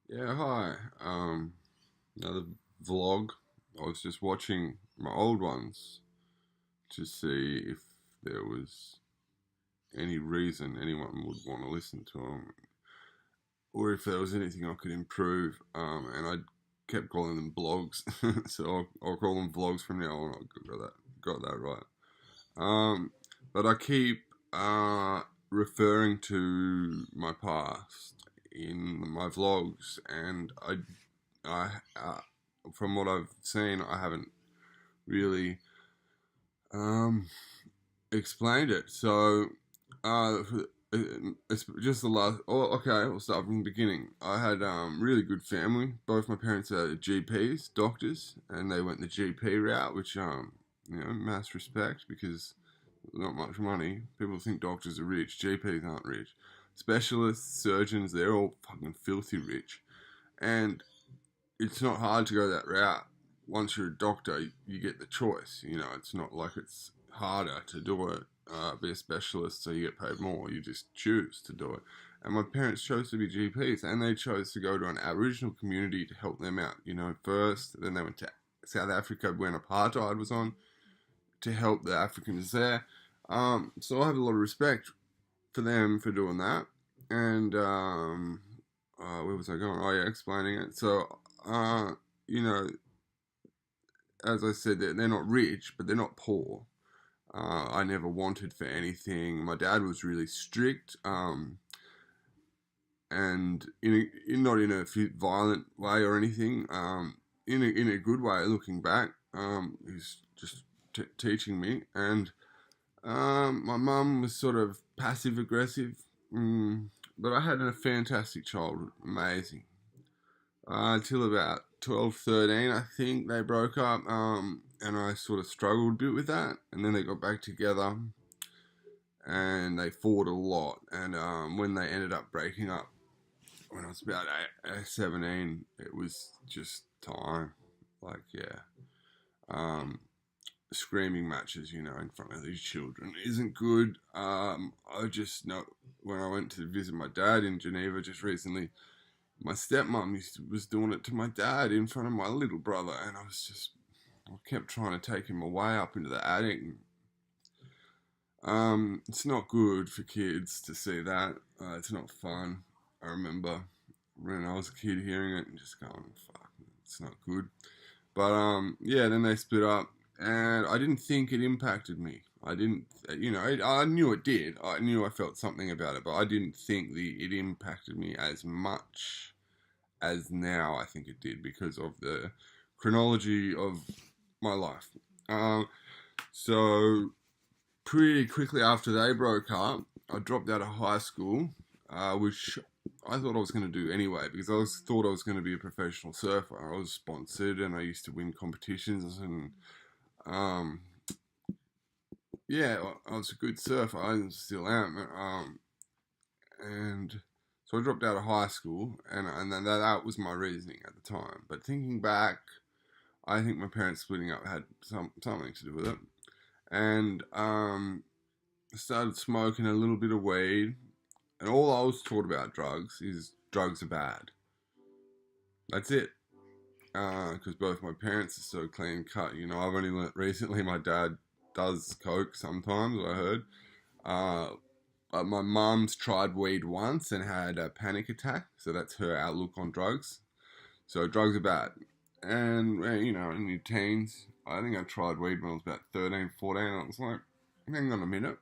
Yeah, hi. Another vlog. I was just watching my old ones to see if there was any reason anyone would want to listen to them, or if there was anything I could improve. And I kept calling them blogs, so I'll call them vlogs from now on. I got that right. But I keep referring to my past in my vlogs, and from what I've seen, I haven't really um, explained it. So, uh, it's just the last. Oh, okay, we'll start from the beginning. I had really good family. Both my parents are GPs, doctors, and they went the GP route, which mass respect because not much money. People think doctors are rich. GPs aren't rich. Specialists, surgeons, they're all fucking filthy rich. And it's not hard to go that route. Once you're a doctor, you get the choice. It's not like it's harder to do it. Be a specialist, so you get paid more. You just choose to do it. And my parents chose to be GPs, and they chose to go to an Aboriginal community to help them out. First. Then they went to South Africa when apartheid was on to help the Africans there. So I have a lot of respect for them for doing that. And where was I going? Oh yeah, explaining it. So you know, as I said, they're not rich, but they're not poor. I never wanted for anything. My dad was really strict, and not in a violent way or anything. In a good way. Looking back, he's just teaching me, and my mum was sort of passive aggressive, but I had a fantastic childhood, amazing. Till about 12, 13, I think they broke up, and I sort of struggled a bit with that, and then they got back together, and they fought a lot, and when they ended up breaking up, when I was about 17, it was just time, like, yeah, um, screaming matches, in front of these children isn't good. I just know when I went to visit my dad in Geneva just recently, my stepmom was doing it to my dad in front of my little brother, and I kept trying to take him away up into the attic. It's not good for kids to see that. It's not fun. I remember when I was a kid hearing it and just going, "Fuck, it's not good." But yeah, then they split up, and I didn't think it impacted me. I didn't, I knew it did. I knew I felt something about it, but I didn't think it impacted me as much as now I think it did because of the chronology of my life. Um, so pretty quickly after they broke up, I dropped out of high school, which I thought I was going to do anyway because thought I was going to be a professional surfer. I was sponsored and I used to win competitions and um, yeah, I was a good surfer. I still am. And so I dropped out of high school, and then that was my reasoning at the time. But thinking back, I think my parents splitting up had something to do with it. And I started smoking a little bit of weed, and all I was taught about drugs is drugs are bad. That's it. Because both my parents are so clean cut. I've only learnt recently my dad does coke sometimes. I heard. Uh, but my mum's tried weed once and had a panic attack, so that's her outlook on drugs. So drugs are bad. And, in your teens, I think I tried weed when I was about 13, 14, and I was like, hang on a minute,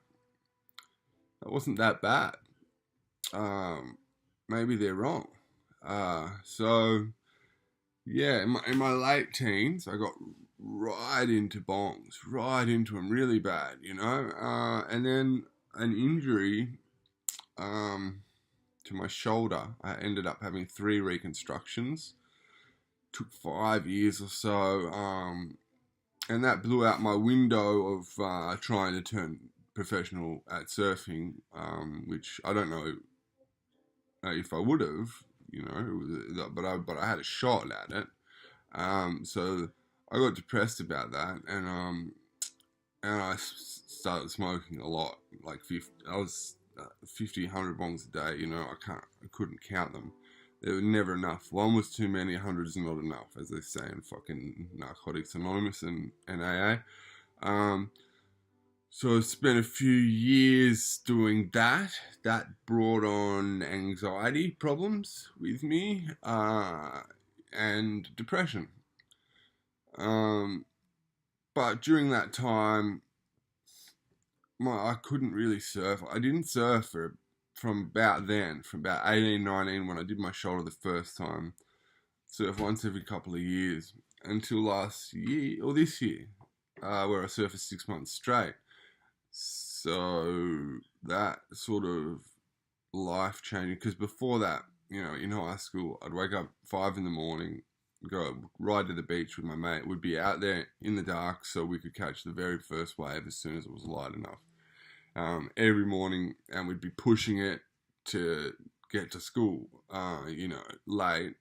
that wasn't that bad. Um, Maybe they're wrong. So, yeah, in my late teens, I got right into bongs, right into them really bad, and then an injury um, to my shoulder. I ended up having 3 reconstructions. Took 5 years or so, and that blew out my window of trying to turn professional at surfing, which I don't know if I would have, but I had a shot at it. So I got depressed about that, and I started smoking a lot, like 50, I was 50, 100 bongs a day. I couldn't count them. There were never enough. One was too many, 100 is not enough, as they say in fucking Narcotics Anonymous and AA. So I spent a few years doing that. That brought on anxiety problems with me and depression. But during that time, I couldn't really surf. I didn't surf from about 18, 19, when I did my shoulder the first time. Surf once every couple of years until last year, or this year, where I surfed for 6 months straight. So that sort of life changing, because before that, in high school, I'd wake up 5 in the morning, go ride to the beach with my mate. We'd be out there in the dark so we could catch the very first wave as soon as it was light enough. Every morning, and we'd be pushing it to get to school, late.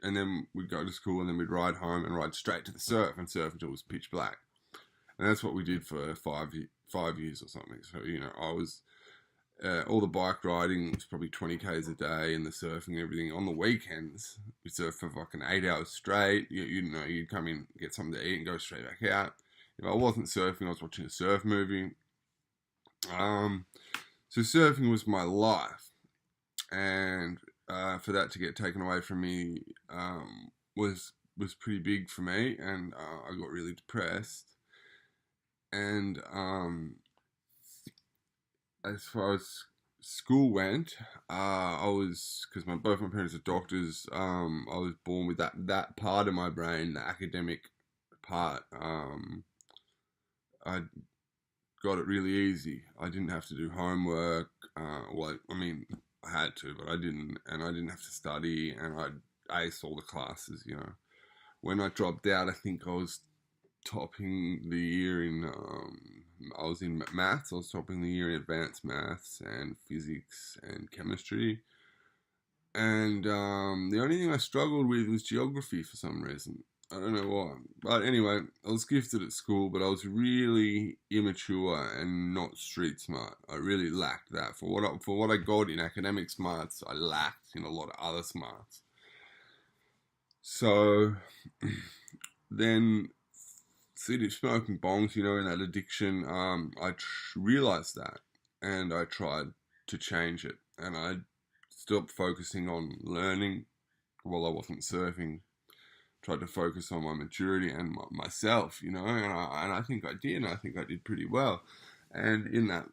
And then we'd go to school, and then we'd ride home and ride straight to the surf and surf until it was pitch black. And that's what we did for 5 years or something. So, I was, all the bike riding was probably 20 Ks a day, and the surfing and everything. On the weekends, we surfed for fucking 8 hours straight. You'd come in, get something to eat, and go straight back out. If I wasn't surfing, I was watching a surf movie. So surfing was my life. And for that to get taken away from me was pretty big for me, and I got really depressed. And as far as school went, because both my parents are doctors, I was born with that part of my brain, the academic part. I got it really easy. I didn't have to do homework. I had to, but I didn't, and I didn't have to study, and I'd ace all the classes. When I dropped out, I think I was topping the year in I was in maths. I was topping the year in advanced maths and physics and chemistry. And the only thing I struggled with was geography for some reason. I don't know why. But anyway, I was gifted at school, but I was really immature and not street smart. I really lacked that. For what I got in academic smarts, I lacked in a lot of other smarts. So then, smoking bongs, in that addiction, I realized that, and I tried to change it, and I stopped focusing on learning while I wasn't surfing. Tried to focus on my maturity and myself, and I think I did, and I think I did pretty well. And in that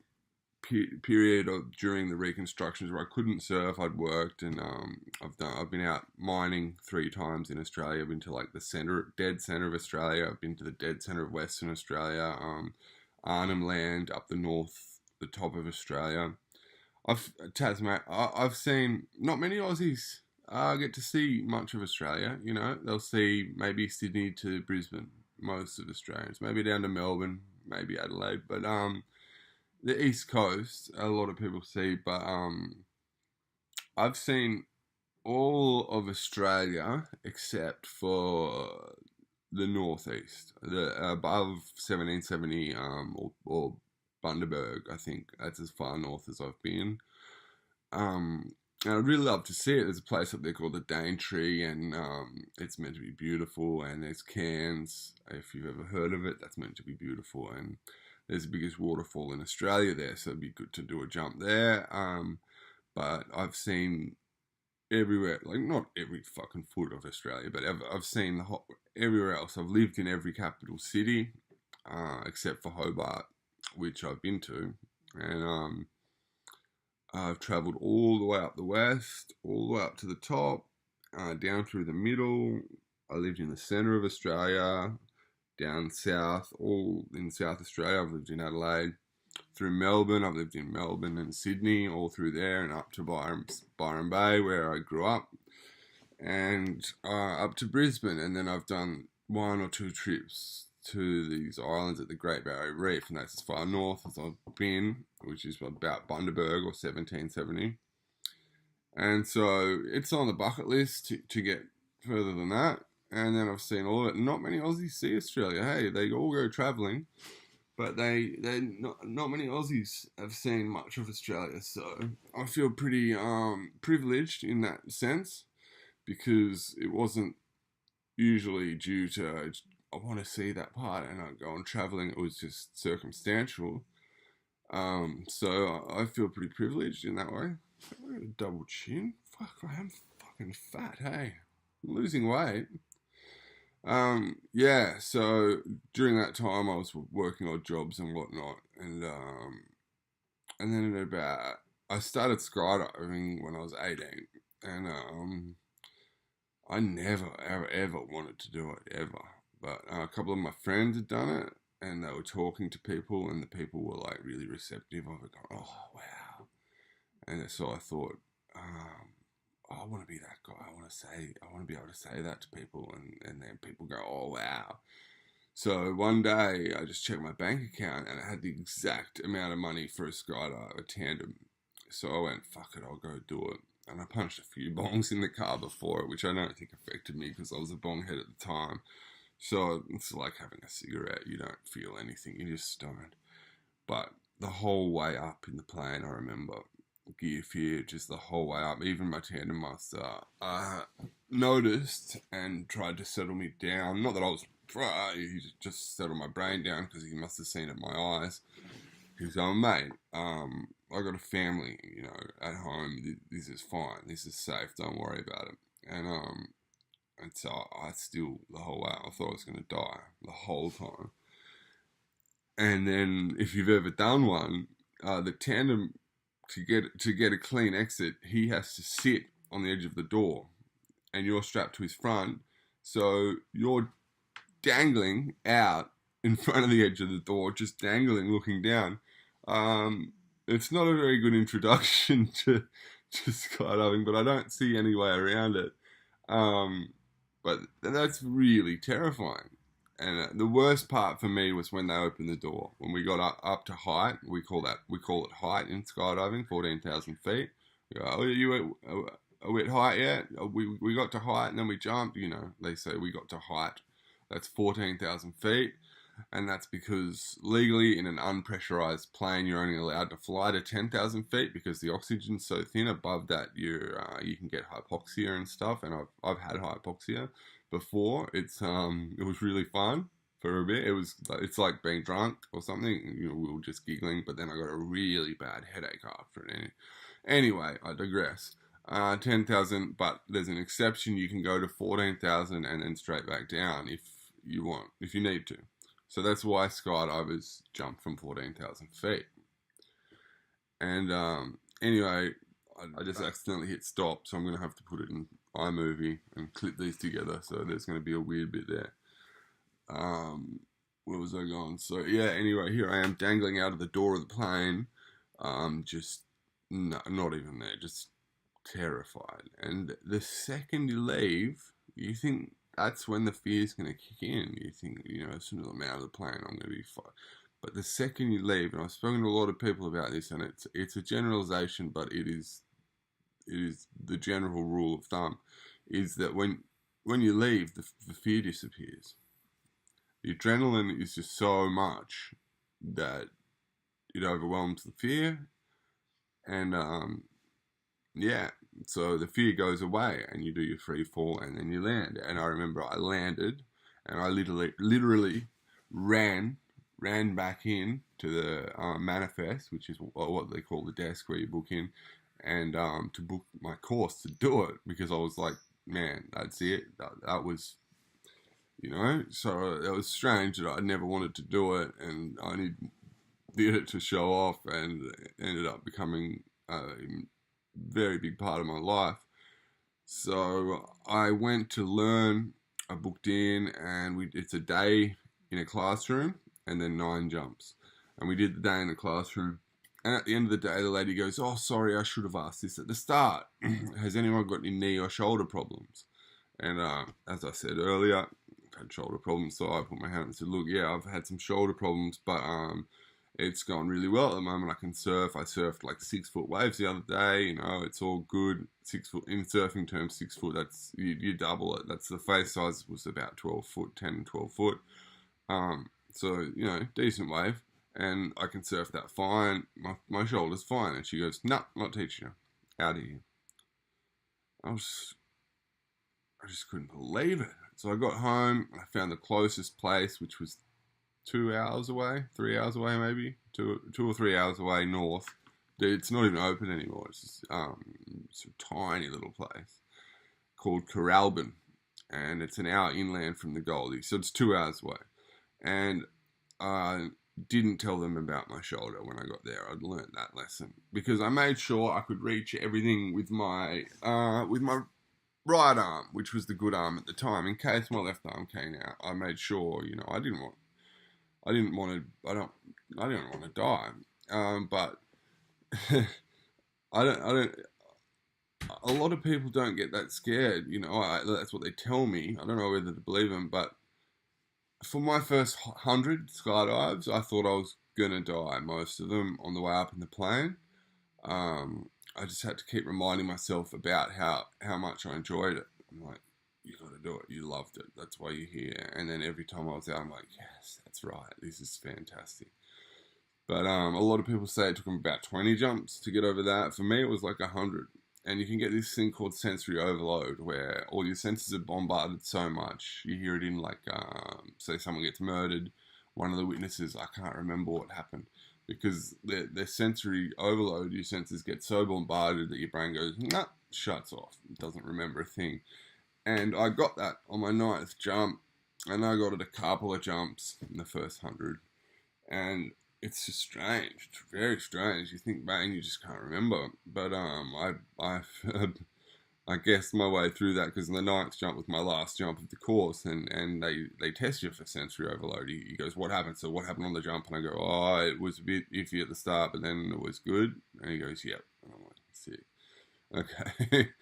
period during the reconstructions where I couldn't surf, I'd worked, and I've been out mining 3 times in Australia. I've been to like the dead center of Australia. I've been to the dead center of Western Australia, Arnhem Land up the north, the top of Australia. I've seen not many Aussies get to see much of Australia. They'll see maybe Sydney to Brisbane, most of Australians, maybe down to Melbourne, maybe Adelaide, but the East Coast, a lot of people see, but I've seen all of Australia except for the northeast, the above 1770 or Bundaberg. I think that's as far north as I've been. And I'd really love to see it. There's a place up there called the Daintree, and it's meant to be beautiful. And there's Cairns, if you've ever heard of it, that's meant to be beautiful. And there's the biggest waterfall in Australia there, so it'd be good to do a jump there. But I've seen everywhere, like not every fucking foot of Australia, but I've seen everywhere else. I've lived in every capital city, except for Hobart, which I've been to. And I've travelled all the way up the west, all the way up to the top, down through the middle. I lived in the centre of Australia, down south, all in South Australia. I've lived in Adelaide, through Melbourne. I've lived in Melbourne and Sydney, all through there, and up to Byron Bay, where I grew up, and up to Brisbane. And then I've done 1 or 2 trips to these islands at the Great Barrier Reef, and that's as far north as I've been, which is about Bundaberg or 1770. And so it's on the bucket list to get further than that. And then I've seen all of it. Not many Aussies see Australia. Hey, they all go travelling, but they not many Aussies have seen much of Australia, so I feel pretty privileged in that sense because it wasn't usually due to I want to see that part and I go on traveling. It was just circumstantial. So I feel pretty privileged in that way. I got a double chin. Fuck, I am fucking fat. Hey, I'm losing weight. Yeah. So during that time, I was working odd jobs and whatnot, and then at about I started skydiving when I was 18, and I never ever wanted to do it ever, but a couple of my friends had done it, and they were talking to people, and the people were like really receptive of it, going, "Oh wow!" And so I thought, I want to be that guy. I want to be able to say that to people, and then people go, "Oh wow!" So one day I just checked my bank account, and it had the exact amount of money for a skydive, a tandem. So I went, "Fuck it, I'll go do it." And I punched a few bongs in the car before it, which I don't think affected me because I was a bonghead at the time. So it's like having a cigarette. You don't feel anything. You just stoned. But the whole way up in the plane, I remember gear fear just the whole way up. Even my tandem master noticed and tried to settle me down. Not that I was, he just settled my brain down because he must have seen it in my eyes. He was going, mate, I got a family, at home. This is fine. This is safe. Don't worry about it. And so I still, the whole way, I thought I was going to die the whole time. And then if you've ever done one, the tandem, to get a clean exit, he has to sit on the edge of the door and you're strapped to his front. So you're dangling out in front of the edge of the door, just dangling, looking down. It's not a very good introduction to skydiving, but I don't see any way around it. But that's really terrifying. And the worst part for me was when they opened the door. When we got up to height, we call it height in skydiving, 14,000 feet. We go, "Oh, are we at height yet?" We got to height and then we jumped. They say we got to height. That's 14,000 feet. And that's because legally in an unpressurized plane, you're only allowed to fly to 10,000 feet because the oxygen's so thin. Above that, you can get hypoxia and stuff. And I've had hypoxia before. It was really fun for a bit. It's like being drunk or something. We were just giggling, but then I got a really bad headache after it. Anyway, I digress. 10,000, but there's an exception. You can go to 14,000 and then straight back down if you need to. So that's why skydivers jump from 14,000 feet. And anyway, I just accidentally hit stop, so I'm going to have to put it in iMovie and clip these together. So there's going to be a weird bit there. Where was I going? So yeah, anyway, here I am dangling out of the door of the plane. Just not even there, just terrified. And the second you leave, you think that's when the fear is going to kick in. You think, as soon as I'm out of the plane, I'm going to be fine. But the second you leave, and I've spoken to a lot of people about this, and it's a generalization, but it is the general rule of thumb, is that when you leave, the fear disappears. The adrenaline is just so much that it overwhelms the fear, and yeah, so the fear goes away and you do your free fall and then you land. And I remember I landed and I literally ran back in to the manifest, which is what they call the desk where you book in, and to book my course to do it, because I was like, man, that's it. That was, so it was strange that I never wanted to do it, and I did it to show off, and it ended up becoming very big part of my life. So I went to learn. I booked in, and it's a day in a classroom and then 9 jumps, and we did the day in the classroom. And at the end of the day, the lady goes, "Oh, sorry, I should have asked this at the start. Has anyone got any knee or shoulder problems?" And as I said earlier, I've had shoulder problems, so I put my hand and said, "Look, yeah, I've had some shoulder problems, but it's going really well at the moment. I can surf. I surfed like 6-foot waves the other day. It's all good. 6 foot in surfing terms, 6 foot. That's you double it. That's the face size was about 12 foot, 10, 12 foot. So decent wave. and I can surf that fine. My shoulder's fine. And she goes, "No, not teaching you. Out of here." I was, I just couldn't believe it. So I got home and I found the closest place, which was 2 hours away, 3 hours away, maybe 2 or 3 hours away north. It's not even open anymore. It's just it's a tiny little place called Coralbin, and it's an hour inland from the Goldie, so it's 2 hours away. And I didn't tell them about my shoulder when I got there. I'd learned that lesson because I made sure I could reach everything with my right arm, which was the good arm at the time. In case my left arm came out, I made sure, I didn't want to die. But I don't. A lot of people don't get that scared. That's what they tell me. I don't know whether to believe them, but for my first 100 skydives, I thought I was gonna die. Most of them on the way up in the plane. I just had to keep reminding myself about how much I enjoyed it. I'm like, you got to do it. You loved it. That's why you're here. And then every time I was out, I'm like, yes, that's right. This is fantastic. But a lot of people say it took them about 20 jumps to get over that. For me, it was like 100. And you can get this thing called sensory overload, where all your senses are bombarded so much. You hear it in, like, say someone gets murdered. One of the witnesses, I can't remember what happened. Because their sensory overload, your senses get so bombarded that your brain goes, nah, shuts off. It doesn't remember a thing. And I got that on my 9th jump. And I got it a couple of jumps in the first 100. And it's just strange. It's very strange. You think back and you just can't remember. But I guessed my way through that because the 9th jump was my last jump of the course, and they test you for sensory overload. He goes, "What happened?" So what happened on the jump? And I go, "Oh, it was a bit iffy at the start, but then it was good." And he goes, "Yep." And I'm like, "Sick." Okay.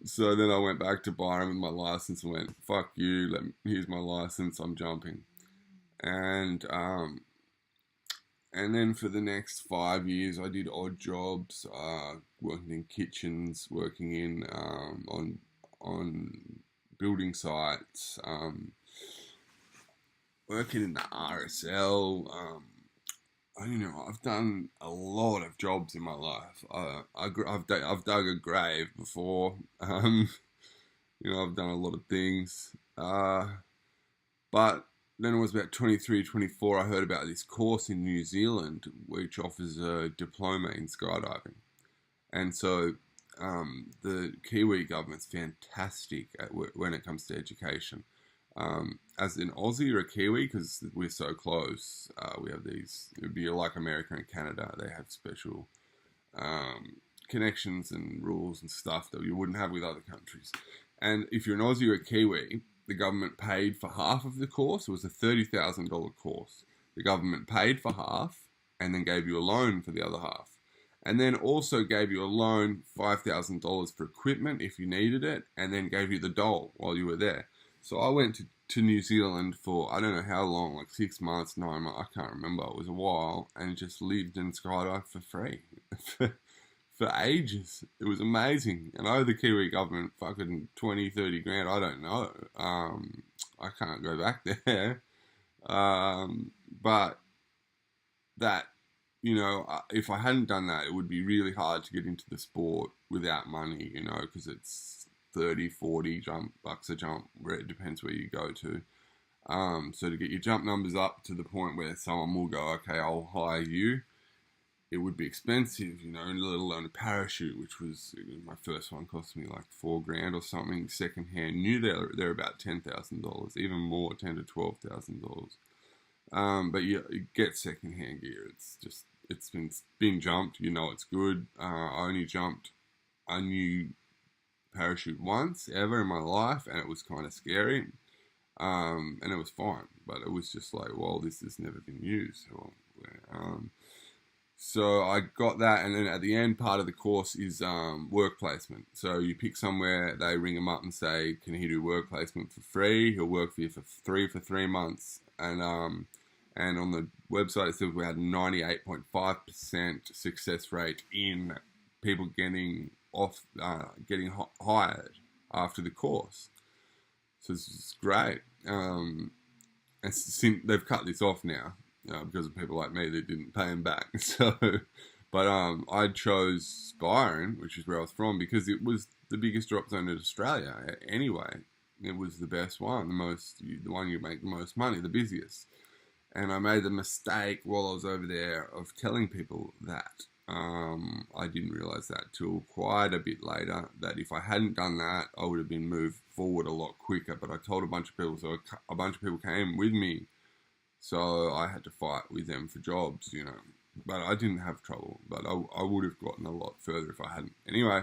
So then I went back to Byron with my license and went, "Fuck you, here's my license, I'm jumping." And then for the next 5 years, I did odd jobs, working in kitchens, working in on building sites, working in the RSL. I've done a lot of jobs in my life. I've dug a grave before. I've done a lot of things. But then it was about 23, 24, I heard about this course in New Zealand which offers a diploma in skydiving. And so the Kiwi government's fantastic when it comes to education. As an Aussie or a Kiwi, because we're so close, we have these, it would be like America and Canada, they have special connections and rules and stuff that you wouldn't have with other countries. And if you're an Aussie or a Kiwi, the government paid for half of the course. It was a $30,000 course. The government paid for half and then gave you a loan for the other half. And then also gave you a loan, $5,000 for equipment if you needed it, and then gave you the dole while you were there. So I went to New Zealand for, I don't know how long, like 6 months, 9 months, I can't remember. It was a while, and just lived and skydived for free. For ages. It was amazing. And I owe the Kiwi government fucking 20, 30 grand. I don't know. I can't go back there. But that, if I hadn't done that, it would be really hard to get into the sport without money, because it's 30, 40 bucks a jump, where it depends where you go to. So to get your jump numbers up to the point where someone will go, okay, I'll hire you, it would be expensive, let alone a parachute, which was, my first one cost me like $4,000 or something. Secondhand, new, they're about $10,000, even more, $10,000 to $12,000. But you get secondhand gear. It's been jumped. It's good. I only jumped a new parachute once ever in my life, and it was kind of scary. And it was fine, but it was just like, well, this has never been used. So I got that, and then at the end, part of the course is work placement. So you pick somewhere, they ring him up and say, can he do work placement for free? He'll work for you for 3 months. And on the website it says we had 98.5% success rate in people getting hired after the course. So it's great. And they've cut this off now. because of people like me that didn't pay him back. So, but I chose Byron, which is where I was from, because it was the biggest drop zone in Australia. Anyway, it was the best one, the one you make the most money, the busiest. And I made the mistake while I was over there of telling people that. I didn't realize that till quite a bit later, that if I hadn't done that, I would have been moved forward a lot quicker. But I told a bunch of people, so a bunch of people came with me, so I had to fight with them for jobs, But I didn't have trouble, but I would have gotten a lot further if I hadn't. Anyway,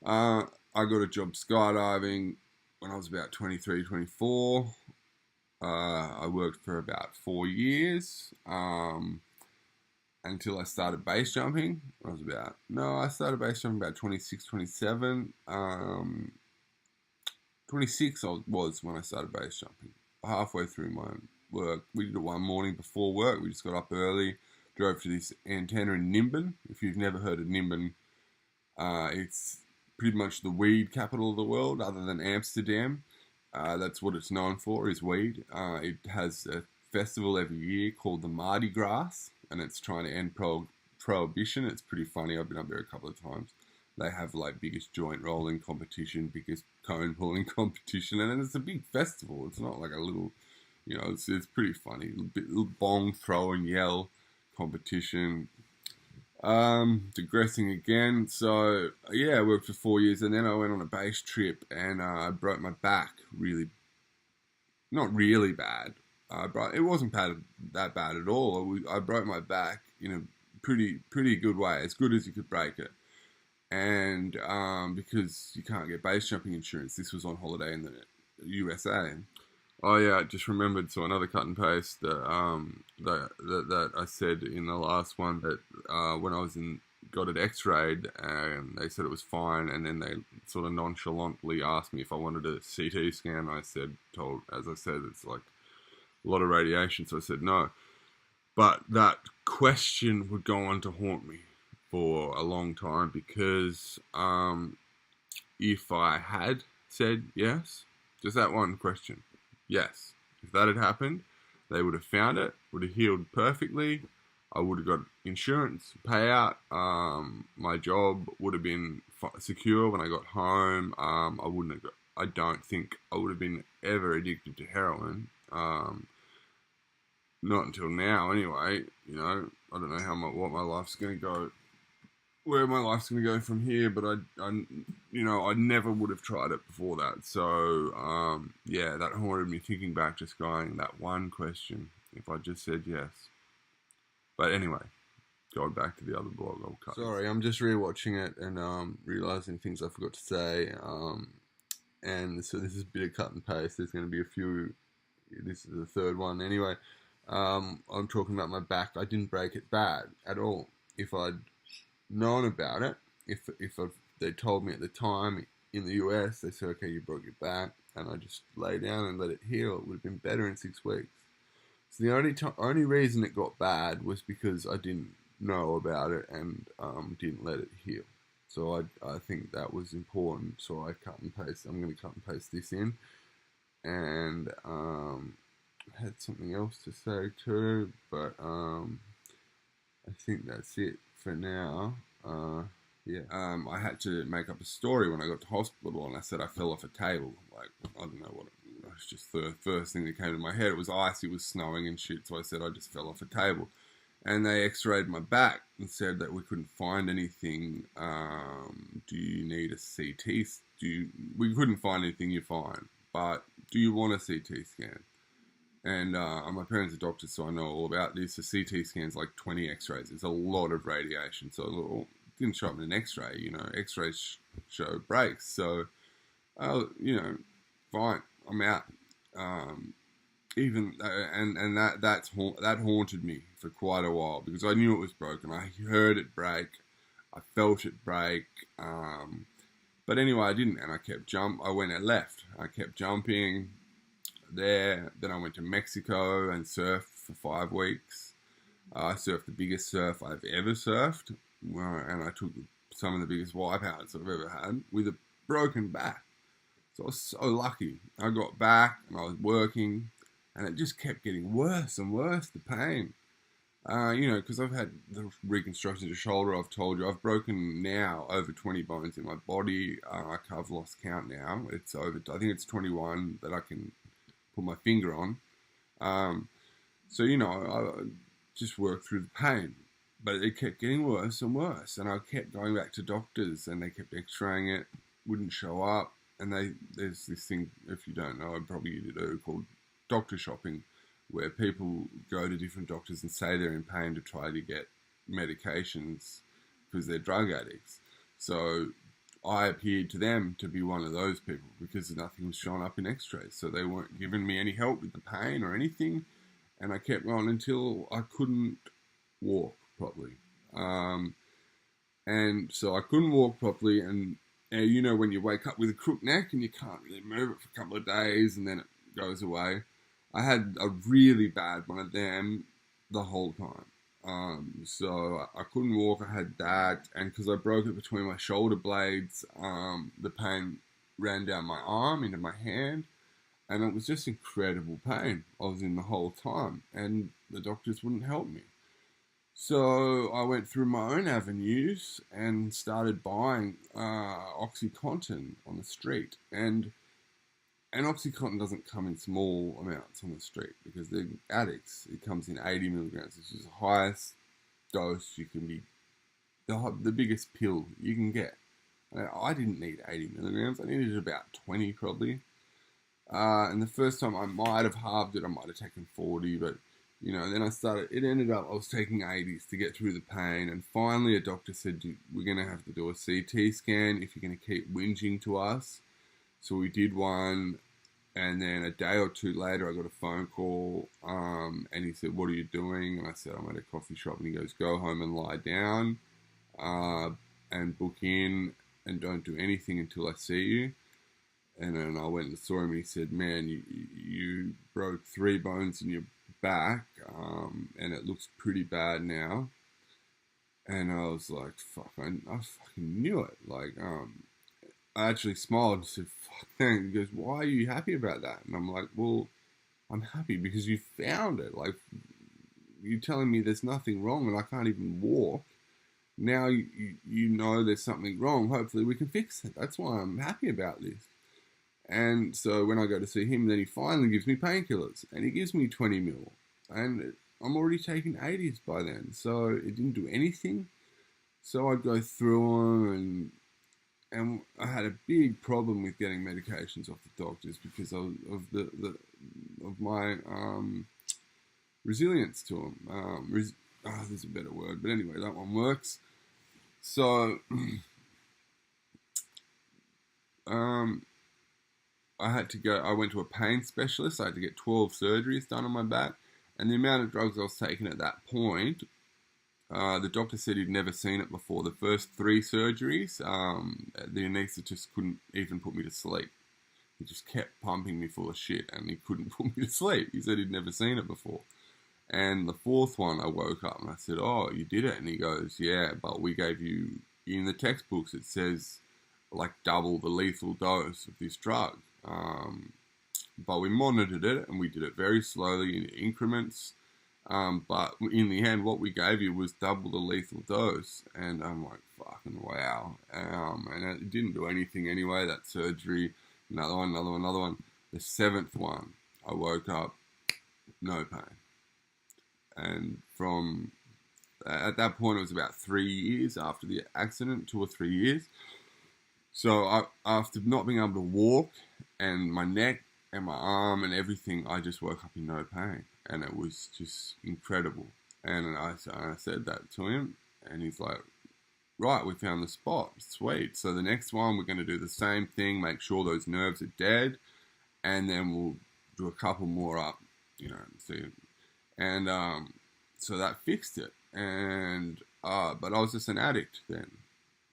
I got a job skydiving when I was about 23, 24. I worked for about 4 years. Until I started base jumping. I started base jumping about 26, 27. 26 I was when I started base jumping. Halfway through my work, we did it one morning before work. We just got up early, drove to this antenna in Nimbin. If you've never heard of Nimbin, it's pretty much the weed capital of the world, other than Amsterdam. That's what it's known for, is weed. It has a festival every year called the Mardi Gras, and it's trying to end prohibition. It's pretty funny. I've been up there a couple of times. They have like biggest joint rolling competition, biggest cone pulling competition, and it's a big festival. It's not like a little, it's pretty funny. Little bong throw and yell competition. Digressing again. So yeah, I worked for 4 years, and then I went on a base trip, and I broke my back not really bad. It wasn't that bad at all. I broke my back in a pretty good way, as good as you could break it. And because you can't get base jumping insurance, this was on holiday in the USA. Oh yeah, I just remembered. So another cut and paste that I said in the last one, that when I got it X-rayed, and they said it was fine, and then they sort of nonchalantly asked me if I wanted a CT scan. As I said, it's like a lot of radiation, so I said no. But that question would go on to haunt me for a long time, because if I had said yes, just that one question, yes, if that had happened, they would have found it, would have healed perfectly, I would have got insurance payout, my job would have been secure when I got home, I don't think I would have been ever addicted to heroin, not until now anyway. I don't know what my life's going to go, where my life's going to go from here, but I never would have tried it before that. So, yeah, that haunted me, thinking back, just going, that one question, if I just said yes. But anyway, going back to the other blog, I'll cut. Sorry, I'm just rewatching it and realizing things I forgot to say. And so this is a bit of cut and paste. There's going to be a few. This is the third one anyway. I'm talking about my back. I didn't break it bad at all. If I'd known about it, if they told me at the time in the US, they said, okay, you broke your back, and I just lay down and let it heal, it would have been better in 6 weeks. So the only reason it got bad was because I didn't know about it and didn't let it heal. So I think that was important. So I cut and paste. I'm going to cut and paste this in, and I had something else to say too, but I think that's it for now. Yeah. I had to make up a story when I got to hospital, and I said I fell off a table. Like, I don't know what it was, just the first thing that came to my head. It was icy, it was snowing and shit, so I said I just fell off a table. And they x-rayed my back and said that we couldn't find anything. Do you need a CT? We couldn't find anything, you're fine. But do you want a CT scan? And my parents are doctors, so I know all about this. A CT scan's like 20 x-rays. It's a lot of radiation. So it didn't show up in an x-ray. X-rays show breaks. So, fine, I'm out. That haunted me for quite a while, because I knew it was broken. I heard it break. I felt it break. But anyway, I didn't, and I went and left. I kept jumping there. Then I went to Mexico and surfed for 5 weeks. I surfed the biggest surf I've ever surfed, and I took some of the biggest wipeouts I've ever had with a broken back. So I was so lucky. I got back and I was working, and it just kept getting worse and worse, the pain. Because I've had the reconstruction of the shoulder. I've told you I've broken now over 20 bones in my body. I've lost count now. It's over. I think it's 21 that I can put my finger on. I just worked through the pain, but it kept getting worse and worse, and I kept going back to doctors, and they kept X-raying it, wouldn't show up, and there's this thing, if you don't know, probably you do, called doctor shopping, where people go to different doctors and say they're in pain to try to get medications because they're drug addicts. So I appeared to them to be one of those people because nothing was showing up in X-rays. So they weren't giving me any help with the pain or anything. And I kept on until I couldn't walk properly. And so I couldn't walk properly. And when you wake up with a crook neck and you can't really move it for a couple of days and then it goes away. I had a really bad one of them the whole time. So I couldn't walk. I had that, and because I broke it between my shoulder blades, the pain ran down my arm into my hand, and it was just incredible pain. I was in the whole time, and the doctors wouldn't help me. So I went through my own avenues and started buying OxyContin on the street, and OxyContin doesn't come in small amounts on the street because they're addicts. It comes in 80 milligrams, which is the highest dose you can be, the biggest pill you can get. I didn't need 80 milligrams. I needed about 20 probably. And the first time I might have halved it. I might have taken 40, but then it ended up I was taking 80s to get through the pain. And finally a doctor said, we're going to have to do a CT scan if you're going to keep whinging to us. So we did one, and then a day or two later, I got a phone call, and he said, what are you doing? And I said, I'm at a coffee shop. And he goes, go home and lie down, and book in, and don't do anything until I see you. And then I went and saw him, and he said, man, you broke 3 bones in your back, and it looks pretty bad now. And I was like, fuck, I fucking knew it. I actually smiled and said, fuck, thanks. He goes, why are you happy about that? And I'm like, well, I'm happy because you found it. You're telling me there's nothing wrong and I can't even walk. Now you know there's something wrong. Hopefully we can fix it. That's why I'm happy about this. And so when I go to see him, then he finally gives me painkillers. And he gives me 20 mil. And I'm already taking 80s by then. So it didn't do anything. So I'd go through them, and I had a big problem with getting medications off the doctors because of my resilience to them. There's a better word, but anyway, that one works. So I went to a pain specialist. I had to get 12 surgeries done on my back, and the amount of drugs I was taking at that point. The doctor said he'd never seen it before. The first 3 surgeries, the anaesthetist couldn't even put me to sleep. He just kept pumping me full of shit, and he couldn't put me to sleep. He said he'd never seen it before. And the 4th one, I woke up, and I said, oh, you did it? And he goes, yeah, but we gave you, in the textbooks, it says, double the lethal dose of this drug. But we monitored it, and we did it very slowly in increments. But in the end, what we gave you was double the lethal dose. And I'm like, fucking wow. And it didn't do anything anyway, that surgery. Another one. The 7th one, I woke up, no pain. And at that point, it was about 3 years after the accident, 2 or 3 years. So after not being able to walk, and my neck and my arm and everything, I just woke up in no pain. And it was just incredible. And I said that to him, and he's like, right, we found the spot. Sweet. So the next one, we're going to do the same thing, make sure those nerves are dead, and then we'll do a couple more up, see. And so that fixed it. And but I was just an addict then.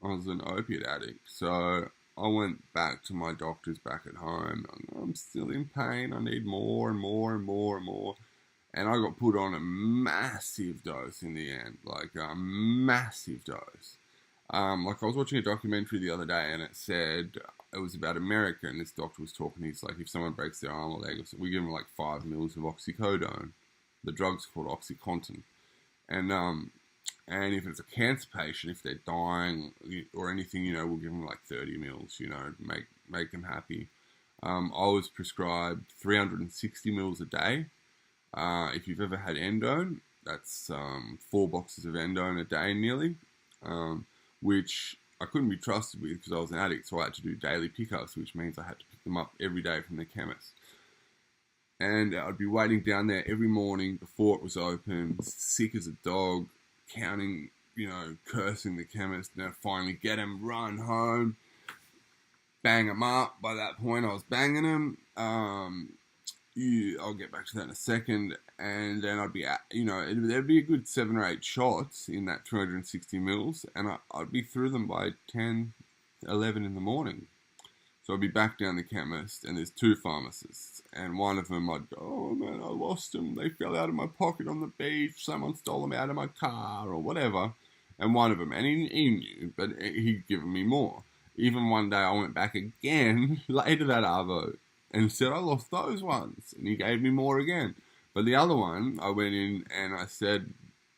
I was an opiate addict. So I went back to my doctors back at home. I'm still in pain. I need more and more and more and more. And I got put on a massive dose in the end, a massive dose. Like I was watching a documentary the other day, and it said it was about America, and this doctor was talking. He's like, if someone breaks their arm or leg, we give them like 5 mils of oxycodone. The drug's called OxyContin, and and if it's a cancer patient, if they're dying or anything, we'll give them like 30 mils. Make them happy. I was prescribed 360 mils a day. If you've ever had endone, that's 4 boxes of endone a day nearly. Which I couldn't be trusted with because I was an addict, so I had to do daily pickups, which means I had to pick them up every day from the chemist. And I'd be waiting down there every morning before it was open, sick as a dog, counting, cursing the chemist. Now finally get him, run home, bang him up. By that point, I was banging him. I'll get back to that in a second. And then I'd be at, there'd be a good 7 or 8 shots in that 360 mils, and I'd be through them by 10, 11 in the morning. So I'd be back down the chemist, and there's 2 pharmacists, and one of them I'd go, oh man, I lost them. They fell out of my pocket on the beach. Someone stole them out of my car or whatever. And one of them, and he knew, but he'd given me more. Even one day I went back again later that arvo and said, I lost those ones, and he gave me more again. But the other one, I went in and I said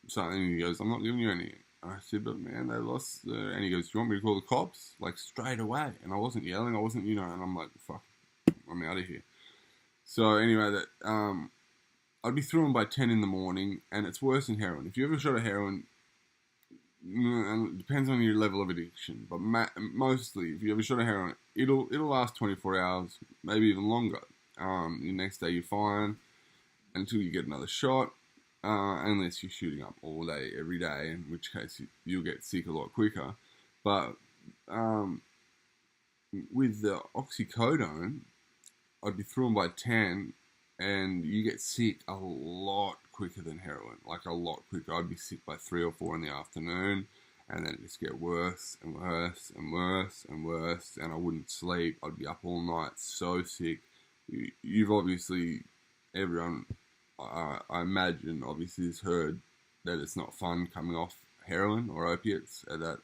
something, and he goes, I'm not giving you any. And I said, but man, they lost, and he goes, do you want me to call the cops? Like, straight away. And I wasn't yelling, I wasn't, and I'm like, fuck, I'm out of here. So anyway, I'd be through them by 10 in the morning, and it's worse than heroin. If you ever shot a heroin, and it depends on your level of addiction, but mostly, if you ever shot a heroin, it'll last 24 hours, maybe even longer. The next day you're fine, until you get another shot, unless you're shooting up all day, every day, in which case you'll get sick a lot quicker. But with the oxycodone, I'd be through them by 10, and you get sick a lot quicker than heroin, like a lot quicker. I'd be sick by 3 or 4 in the afternoon, and then it just get worse and worse and worse and worse, and I wouldn't sleep. I'd be up all night, so sick. You've obviously, everyone, I imagine, obviously has heard that it's not fun coming off heroin or opiates, that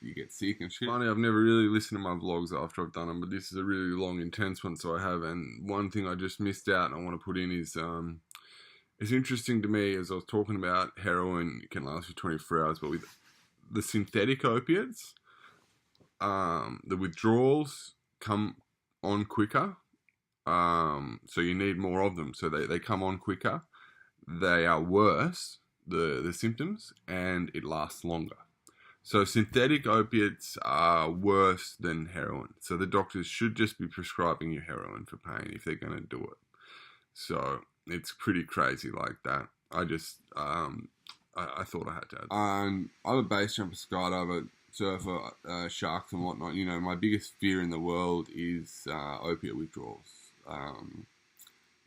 you get sick and shit. Funny, I've never really listened to my vlogs after I've done them, but this is a really long, intense one, so I have. And one thing I just missed out and I want to put in is, it's interesting to me, as I was talking about heroin, it can last for 24 hours, but with the synthetic opiates, the withdrawals come on quicker. So you need more of them. So they come on quicker. They are worse, the symptoms, and it lasts longer. So synthetic opiates are worse than heroin. So the doctors should just be prescribing you heroin for pain if they're going to do it. So it's pretty crazy like that. I just, I thought I had to add. I'm a base jumper, skydiver, surfer, sharks and whatnot. My biggest fear in the world is opiate withdrawals.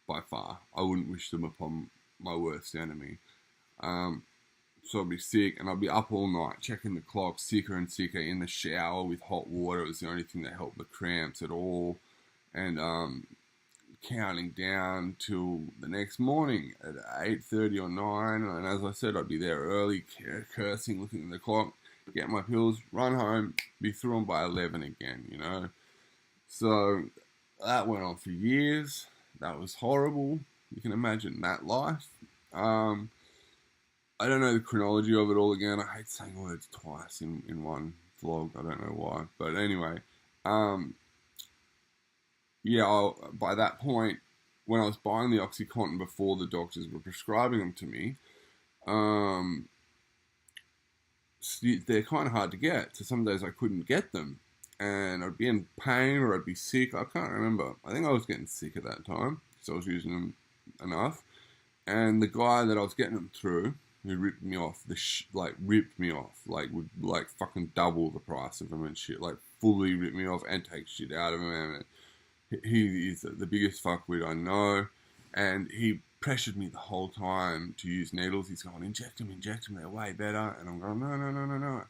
By far. I wouldn't wish them upon my worst enemy. So I'd be sick, and I'd be up all night checking the clock, sicker and sicker, in the shower with hot water. It was the only thing that helped the cramps at all. And counting down till the next morning at 8:30 or 9. And as I said, I'd be there early, cursing, looking at the clock, get my pills, run home, be through them by 11 again, So that went on for years. That was horrible. You can imagine that life. I don't know the chronology of it all again. I hate saying words twice in one vlog. I don't know why. But anyway, by that point, when I was buying the OxyContin before the doctors were prescribing them to me, they're kind of hard to get. So some days I couldn't get them. And I'd be in pain or I'd be sick. I can't remember. I think I was getting sick at that time because I was using them enough. And the guy that I was getting them through, who ripped me off, would fucking double the price of them and shit, like fully rip me off and take shit out of him. And he is the biggest fuckwit I know. And he pressured me the whole time to use needles. He's going, inject them, they're way better. And I'm going, no.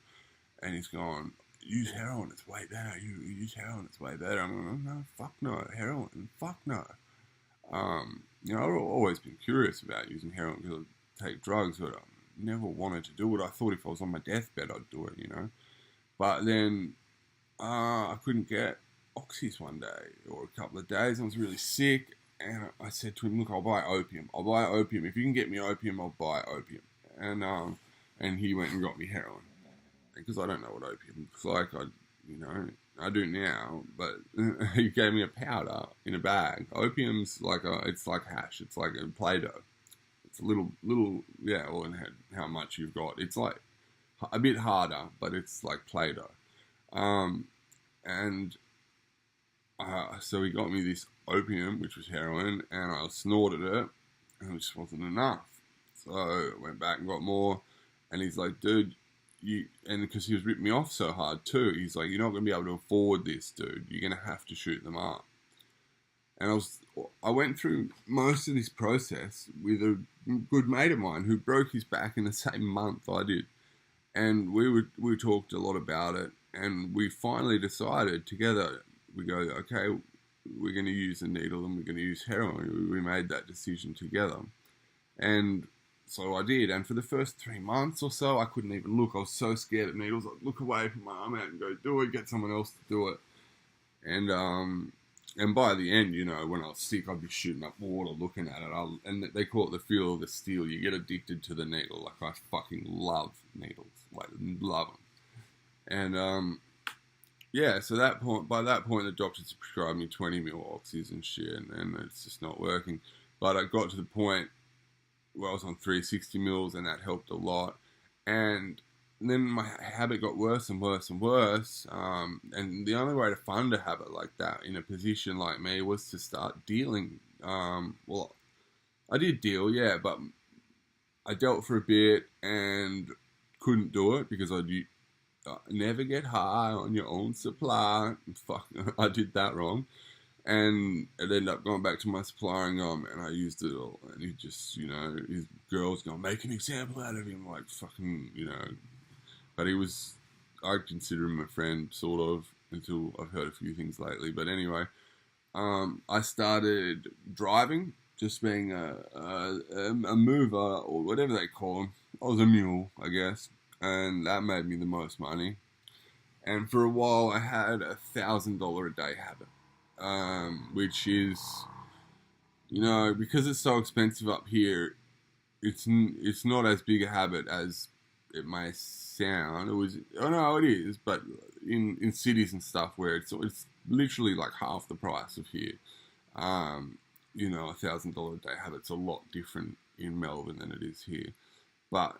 And he's going, use heroin, it's way better. You use heroin, it's way better. I'm going, no, fuck no, heroin, fuck no. I've always been curious about using heroin because I take drugs, but I never wanted to do it. I thought if I was on my deathbed, I'd do it, But then I couldn't get oxys one day or a couple of days. I was really sick, and I said to him, "Look, I'll buy opium. I'll buy opium. If you can get me opium, I'll buy opium." And he went and got me heroin because I don't know what opium looks like. I do now, but he gave me a powder in a bag. Opium's it's like hash. It's like a Play-Doh. It's a little, yeah. Well, and how much you've got. It's like a bit harder, but it's like Play-Doh. And so he got me this opium, which was heroin, and I snorted it, and it just wasn't enough. So I went back and got more, and he's like, "Dude, and because he was ripping me off so hard too, he's like, you're not going to be able to afford this, dude. You're going to have to shoot them up." And I went through most of this process with a good mate of mine who broke his back in the same month I did. And we talked a lot about it, and we finally decided together, we go, okay, we're going to use a needle and we're going to use heroin. We made that decision together. And so I did, and for the first 3 months or so, I couldn't even look. I was so scared of needles. I'd look away from my arm out and go, do it, get someone else to do it. And by the end, when I was sick, I'd be shooting up water looking at it. And they call it the feel of the steel. You get addicted to the needle. Like, I fucking love needles. Like, love them. And, yeah, so by that point, the doctors prescribed me 20 mil oxys and shit, and it's just not working. But I got to the point where I was on 360 mils, and that helped a lot. And then my habit got worse and worse and worse. And the only way to fund a habit like that in a position like me was to start dealing. Well, I did deal, yeah, but I dealt for a bit and couldn't do it because I never get high on your own supply. Fuck, I did that wrong. And it ended up going back to my supplier and going, "Man, I used it all." And he just, his girl's going to make an example out of him, like fucking, But I consider him a friend, sort of, until I've heard a few things lately. But anyway, I started driving, just being a mover, or whatever they call them. I was a mule, I guess. And that made me the most money. And for a while, I had $1,000 a day habit. Which is, because it's so expensive up here, it's not as big a habit as it may sound. It is, but in cities and stuff where it's literally like half the price of here, $1,000 a day habit's a lot different in Melbourne than it is here. But,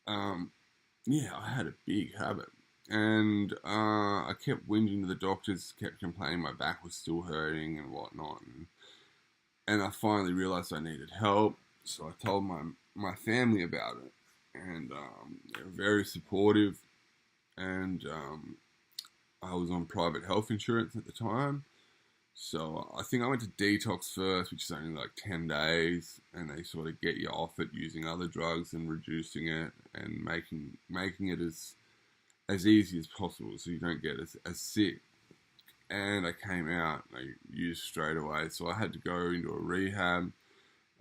yeah, I had a big habit. And I kept whinging to the doctors, kept complaining my back was still hurting and whatnot. And I finally realized I needed help, so I told my family about it. And they were very supportive. And I was on private health insurance at the time. So I think I went to detox first, which is only like 10 days. And they sort of get you off it using other drugs and reducing it and making it as easy as possible so you don't get as sick. And I came out and I used straight away, so I had to go into a rehab.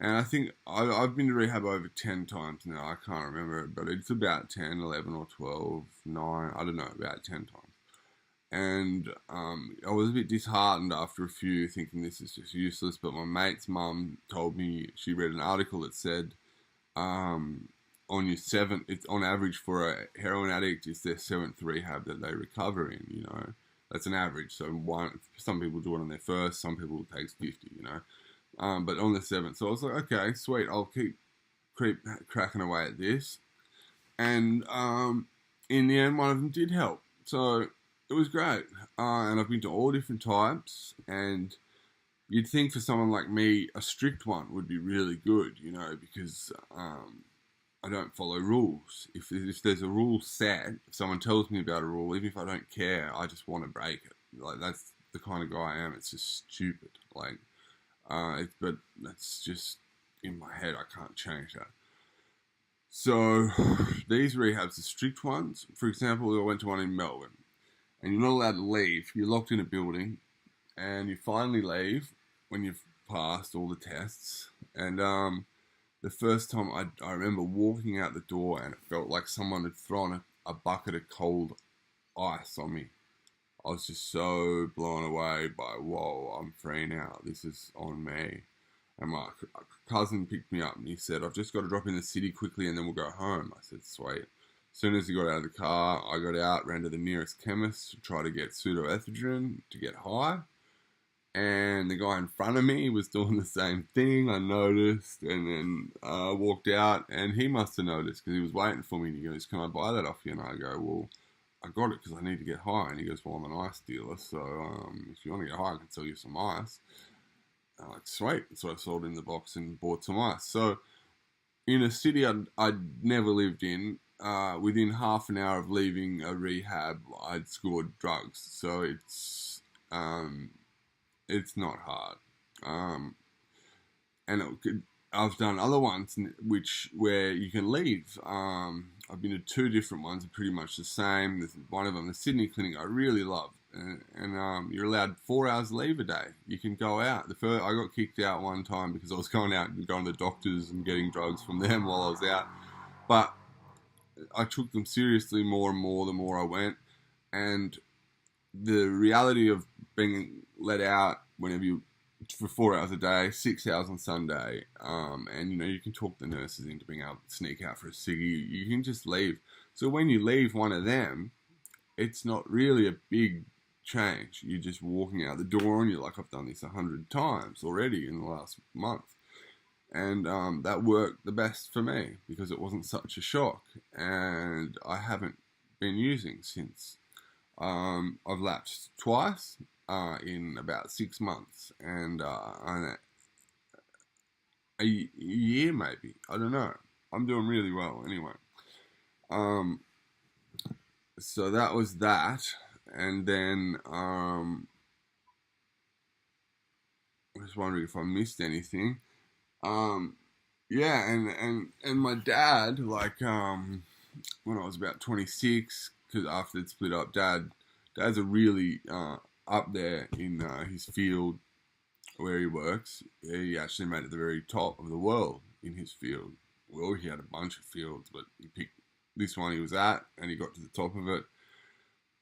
And I think I've been to rehab over 10 times now. I can't remember, but it's about 10, 11 or 12, 9, I don't know, about 10 times. And I was a bit disheartened after a few, thinking this is just useless. But my mate's mum told me, she read an article that said, on your seventh, it's on average for a heroin addict, it's their 7th rehab that they recover in, That's an average. So some people do it on their first, some people it takes 50, but on the 7th. So I was like, okay, sweet, I'll keep cracking away at this. And in the end, one of them did help. So it was great. And I've been to all different types, and you'd think for someone like me, a strict one would be really good, because I don't follow rules. If there's a rule set, if someone tells me about a rule, even if I don't care, I just want to break it. Like, that's the kind of guy I am. It's just stupid. Like, but that's just in my head. I can't change that. So these rehabs are strict ones. For example, I went to one in Melbourne, and you're not allowed to leave. You're locked in a building, and you finally leave when you've passed all the tests. And the first time I remember walking out the door, and it felt like someone had thrown a bucket of cold ice on me. I was just so blown away by, whoa, I'm free now. This is on me. And my cousin picked me up and he said, I've just got to drop in the city quickly and then we'll go home. I said, sweet. As soon as he got out of the car, I got out, ran to the nearest chemist to try to get pseudoephedrine to get high. And the guy in front of me was doing the same thing. I noticed, and then walked out, and he must have noticed because he was waiting for me. And he goes, "Can I buy that off you?" And I go, "Well, I got it because I need to get high." And he goes, "Well, I'm an ice dealer, so if you want to get high, I can sell you some ice." I'm like, sweet. So I sold in the box and bought some ice. So in a city I'd never lived in, within half an hour of leaving a rehab, I'd scored drugs. So it's not hard. And I've done other ones where you can leave. I've been to 2 different ones, are pretty much the same. There's one of them, the Sydney clinic, I really love. And you're allowed 4 hours leave a day. You can go out. I got kicked out one time because I was going out and going to the doctors and getting drugs from them while I was out. But I took them seriously more and more the more I went. And the reality of being let out for 4 hours a day, 6 hours on Sunday, and you can talk the nurses into being able to sneak out for a ciggy. You can just leave. So when you leave one of them, it's not really a big change. You're just walking out the door and you're like, I've done this 100 times already in the last month. And that worked the best for me because it wasn't such a shock. And I haven't been using since. I've lapsed twice in about 6 months. And a year maybe. I don't know. I'm doing really well anyway. So that was that. And then I was wondering if I missed anything. Yeah, and my dad, like, when I was about 26, because after they'd split up, Dad's a really up there in his field where he works. He actually made it the very top of the world in his field. Well, he had a bunch of fields, but he picked this one he was at, and he got to the top of it.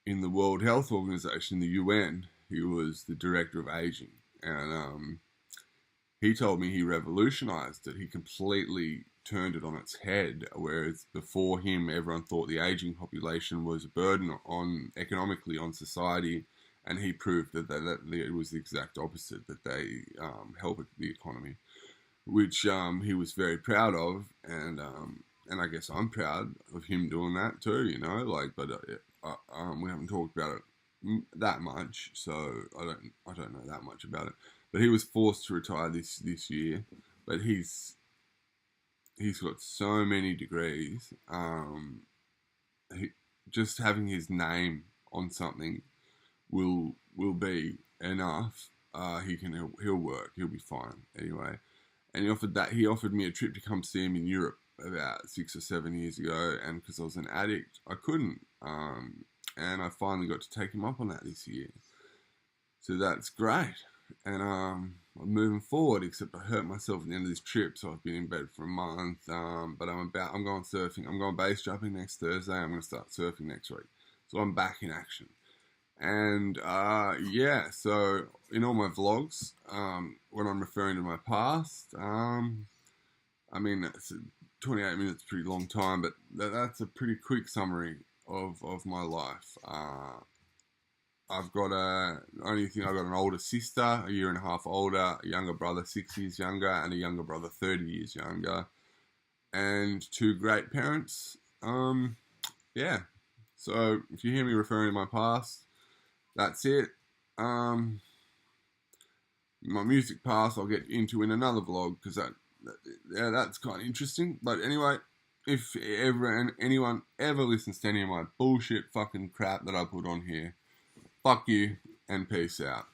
In the World Health Organization, the UN, he was the director of aging. And he told me he revolutionized it. He completely turned it on its head, whereas before him, everyone thought the aging population was a burden economically on society, and he proved that it was the exact opposite, that they help the economy, which he was very proud of, and I guess I'm proud of him doing that too, but we haven't talked about it that much, so I don't know that much about it. But he was forced to retire this year, but he's got so many degrees. Just having his name on something will be enough. He'll work. He'll be fine anyway. And he offered me a trip to come see him in Europe about 6 or 7 years ago, and because I was an addict, I couldn't. And I finally got to take him up on that this year. So that's great. And I'm moving forward, except I hurt myself at the end of this trip, so I've been in bed for a month. But I'm going surfing. I'm going base jumping next Thursday. I'm going to start surfing next week. So I'm back in action. And yeah, so in all my vlogs, when I'm referring to my past, I mean, it's 28 minutes, pretty long time, but that's a pretty quick summary of my life. I've got an older sister, a year and a half older, a younger brother 6 years younger, and a younger brother 30 years younger, and 2 great parents. Yeah. So if you hear me referring to my past, that's it. My music past I'll get into in another vlog, because that's kind of interesting. But anyway, if anyone ever listens to any of my bullshit fucking crap that I put on here, fuck you and peace out.